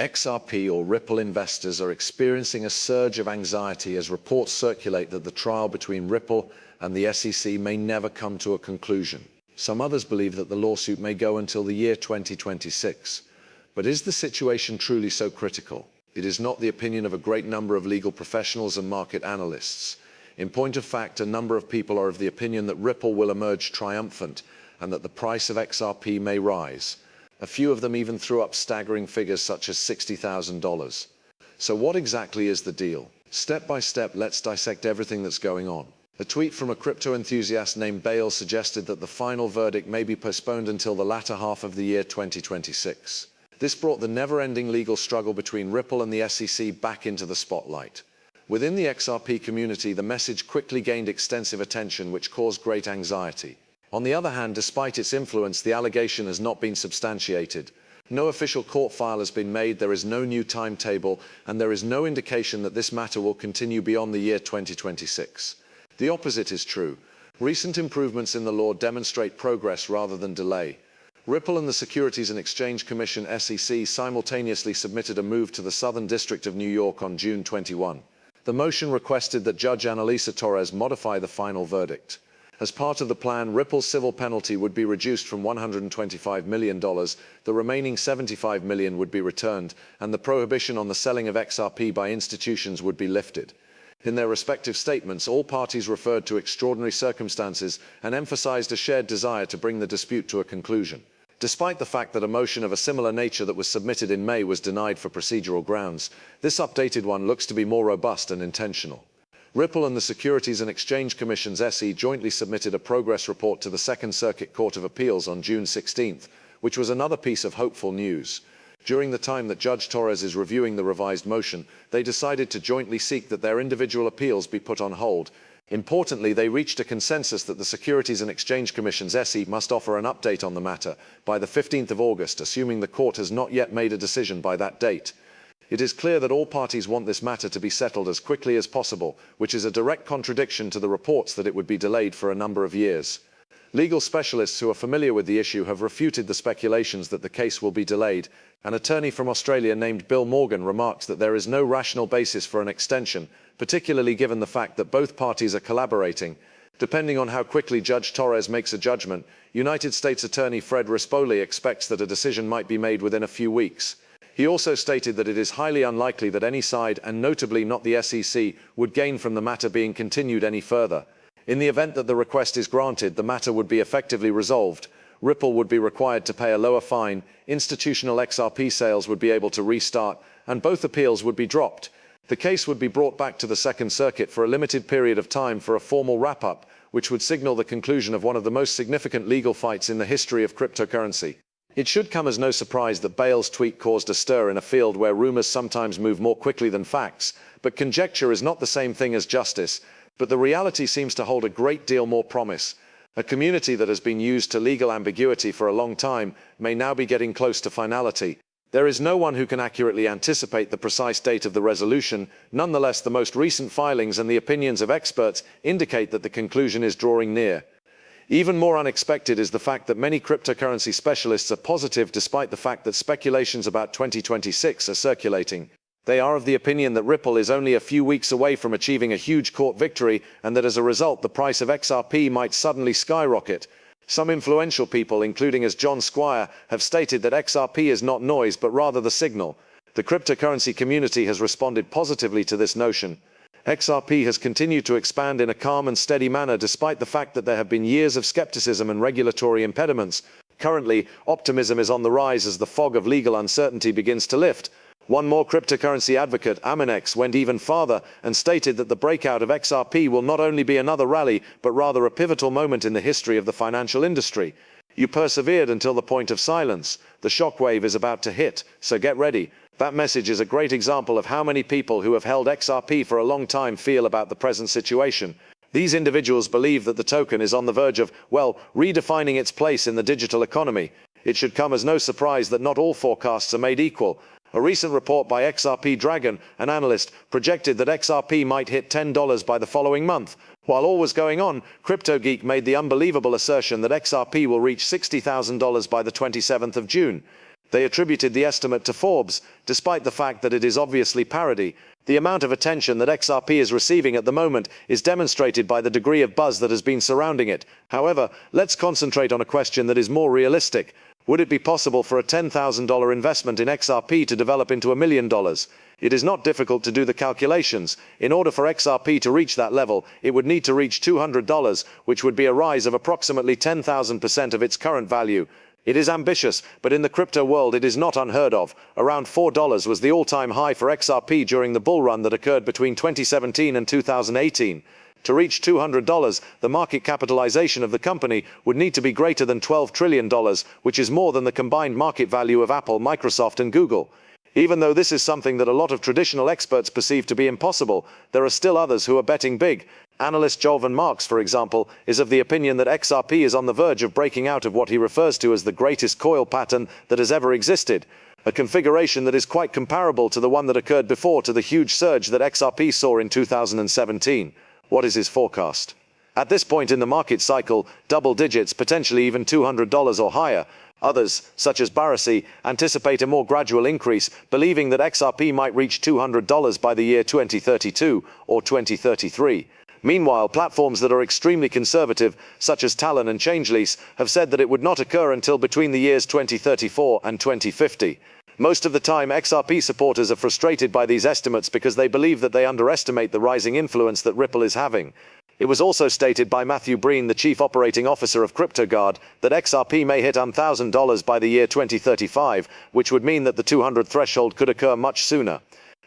XRP or Ripple investors are experiencing a surge of anxiety as reports circulate that the trial between Ripple and the SEC may never come to a conclusion. Some others believe that the lawsuit may go until the year 2026. But is the situation truly so critical? It is not the opinion of a great number of legal professionals and market analysts. In point of fact, a number of people are of the opinion that Ripple will emerge triumphant and that the price of XRP may rise. A few of them even threw up staggering figures such as $60,000. So what exactly is the deal? Step by step, let's dissect everything that's going on. A tweet from a crypto enthusiast named Bale suggested that the final verdict may be postponed until the latter half of the year 2026. This brought the never-ending legal struggle between Ripple and the SEC back into the spotlight. Within the XRP community, the message quickly gained extensive attention, which caused great anxiety. On the other hand, despite its influence, the allegation has not been substantiated. No official court file has been made, there is no new timetable, and there is no indication that this matter will continue beyond the year 2026. The opposite is true. Recent improvements in the law demonstrate progress rather than delay. Ripple and the Securities and Exchange Commission (SEC) simultaneously submitted a move to the Southern District of New York on June 21. The motion requested that Judge Analisa Torres modify the final verdict. As part of the plan, Ripple's civil penalty would be reduced from $125 million, the remaining $75 million would be returned, and the prohibition on the selling of XRP by institutions would be lifted. In their respective statements, all parties referred to extraordinary circumstances and emphasized a shared desire to bring the dispute to a conclusion. Despite the fact that a motion of a similar nature that was submitted in May was denied for procedural grounds, this updated one looks to be more robust and intentional. Ripple and the Securities and Exchange Commission's SE jointly submitted a progress report to the Second Circuit Court of Appeals on June 16, which was another piece of hopeful news. During the time that Judge Torres is reviewing the revised motion, they decided to jointly seek that their individual appeals be put on hold. Importantly, they reached a consensus that the Securities and Exchange Commission's SE must offer an update on the matter by the 15th of August, assuming the court has not yet made a decision by that date. It is clear that all parties want this matter to be settled as quickly as possible, which is a direct contradiction to the reports that it would be delayed for a number of years. Legal specialists who are familiar with the issue have refuted the speculations that the case will be delayed. An attorney from Australia named Bill Morgan remarked that there is no rational basis for an extension, particularly given the fact that both parties are collaborating. Depending on how quickly Judge Torres makes a judgment, United States Attorney Fred Rispoli expects that a decision might be made within a few weeks. He also stated that it is highly unlikely that any side, and notably not the SEC, would gain from the matter being continued any further. In the event that the request is granted, the matter would be effectively resolved. Ripple would be required to pay a lower fine, institutional XRP sales would be able to restart, and both appeals would be dropped. The case would be brought back to the Second Circuit for a limited period of time for a formal wrap-up, which would signal the conclusion of one of the most significant legal fights in the history of cryptocurrency. It should come as no surprise that Bale's tweet caused a stir in a field where rumors sometimes move more quickly than facts, but conjecture is not the same thing as justice, but the reality seems to hold a great deal more promise. A community that has been used to legal ambiguity for a long time may now be getting close to finality. There is no one who can accurately anticipate the precise date of the resolution. Nonetheless, the most recent filings and the opinions of experts indicate that the conclusion is drawing near. Even more unexpected is the fact that many cryptocurrency specialists are positive despite the fact that speculations about 2026 are circulating. They are of the opinion that Ripple is only a few weeks away from achieving a huge court victory and that as a result the price of XRP might suddenly skyrocket. Some influential people, including as John Squire, have stated that XRP is not noise but rather the signal. The cryptocurrency community has responded positively to this notion. XRP has continued to expand in a calm and steady manner despite the fact that there have been years of skepticism and regulatory impediments. Currently, optimism is on the rise as the fog of legal uncertainty begins to lift. One more cryptocurrency advocate, Aminex, went even farther and stated that the breakout of XRP will not only be another rally, but rather a pivotal moment in the history of the financial industry. You persevered until the point of silence. The shockwave is about to hit, so get ready. That message is a great example of how many people who have held XRP for a long time feel about the present situation. These individuals believe that the token is on the verge of, well, redefining its place in the digital economy. It should come as no surprise that not all forecasts are made equal. A recent report by XRP Dragon, an analyst, projected that XRP might hit $10 by the following month. While all was going on, CryptoGeek made the unbelievable assertion that XRP will reach $60,000 by the 27th of June. They attributed the estimate to Forbes, despite the fact that it is obviously parody. The amount of attention that XRP is receiving at the moment is demonstrated by the degree of buzz that has been surrounding it. However, let's concentrate on a question that is more realistic. Would it be possible for a $10,000 investment in XRP to develop into $1 million? It is not difficult to do the calculations. In order for XRP to reach that level, it would need to reach $200, which would be a rise of approximately 10,000% of its current value. It is ambitious, but in the crypto world it is not unheard of. Around $4 was the all-time high for XRP during the bull run that occurred between 2017 and 2018. To reach $200, the market capitalization of the company would need to be greater than $12 trillion, which is more than the combined market value of Apple, Microsoft and Google. Even though this is something that a lot of traditional experts perceive to be impossible, there are still others who are betting big. Analyst Jovan Marks, for example, is of the opinion that XRP is on the verge of breaking out of what he refers to as the greatest coil pattern that has ever existed, a configuration that is quite comparable to the one that occurred before to the huge surge that XRP saw in 2017. What is his forecast? At this point in the market cycle, double digits, potentially even $200 or higher. Others, such as Barassi, anticipate a more gradual increase, believing that XRP might reach $200 by the year 2032 or 2033. Meanwhile, platforms that are extremely conservative, such as Talon and Changeless, have said that it would not occur until between the years 2034 and 2050. Most of the time, XRP supporters are frustrated by these estimates because they believe that they underestimate the rising influence that Ripple is having. It was also stated by Matthew Breen, the Chief Operating Officer of CryptoGuard, that XRP may hit $1,000 by the year 2035, which would mean that the 200 threshold could occur much sooner.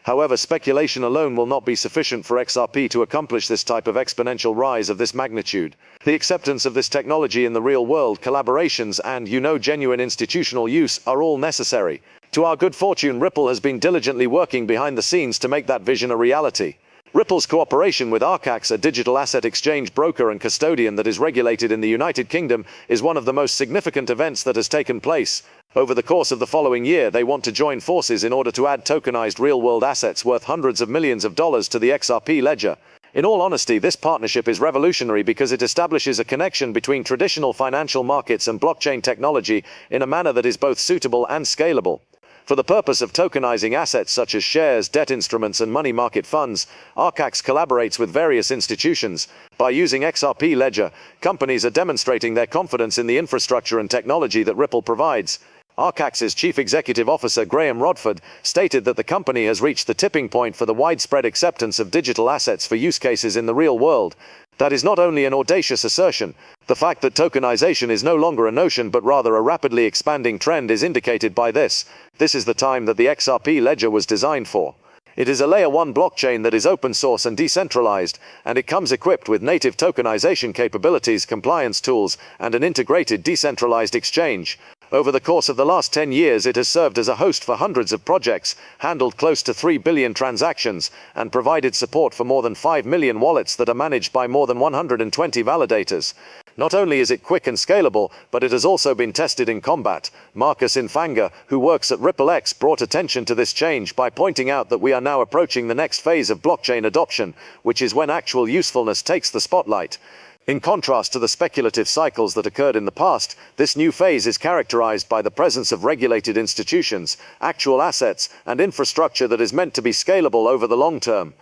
However, speculation alone will not be sufficient for XRP to accomplish this type of exponential rise of this magnitude. The acceptance of this technology in the real world, collaborations and, genuine institutional use are all necessary. To our good fortune, Ripple has been diligently working behind the scenes to make that vision a reality. Ripple's cooperation with Us.Thankx, a digital asset exchange broker and custodian that is regulated in the United Kingdom, is one of the most significant events that has taken place. Over the course of the following year, they want to join forces in order to add tokenized real-world assets worth hundreds of millions of dollars to the XRP ledger. In all honesty, this partnership is revolutionary because it establishes a connection between traditional financial markets and blockchain technology in a manner that is both suitable and scalable. For the purpose of tokenizing assets such as shares, debt instruments and money market funds, Us.Thankx collaborates with various institutions. By using XRP Ledger, companies are demonstrating their confidence in the infrastructure and technology that Ripple provides. Us.Thankx's Chief Executive Officer Graham Rodford stated that the company has reached the tipping point for the widespread acceptance of digital assets for use cases in the real world. That is not only an audacious assertion. The fact that tokenization is no longer a notion but rather a rapidly expanding trend is indicated by this. This is the time that the XRP ledger was designed for. It is a layer 1 blockchain that is open source and decentralized, and it comes equipped with native tokenization capabilities, compliance tools, and an integrated decentralized exchange. Over the course of the last 10 years, it has served as a host for hundreds of projects, handled close to 3 billion transactions, and provided support for more than 5 million wallets that are managed by more than 120 validators. Not only is it quick and scalable, but it has also been tested in combat. Marcus Infanga, who works at RippleX, brought attention to this change by pointing out that we are now approaching the next phase of blockchain adoption, which is when actual usefulness takes the spotlight. In contrast to the speculative cycles that occurred in the past, this new phase is characterized by the presence of regulated institutions, actual assets, and infrastructure that is meant to be scalable over the long term.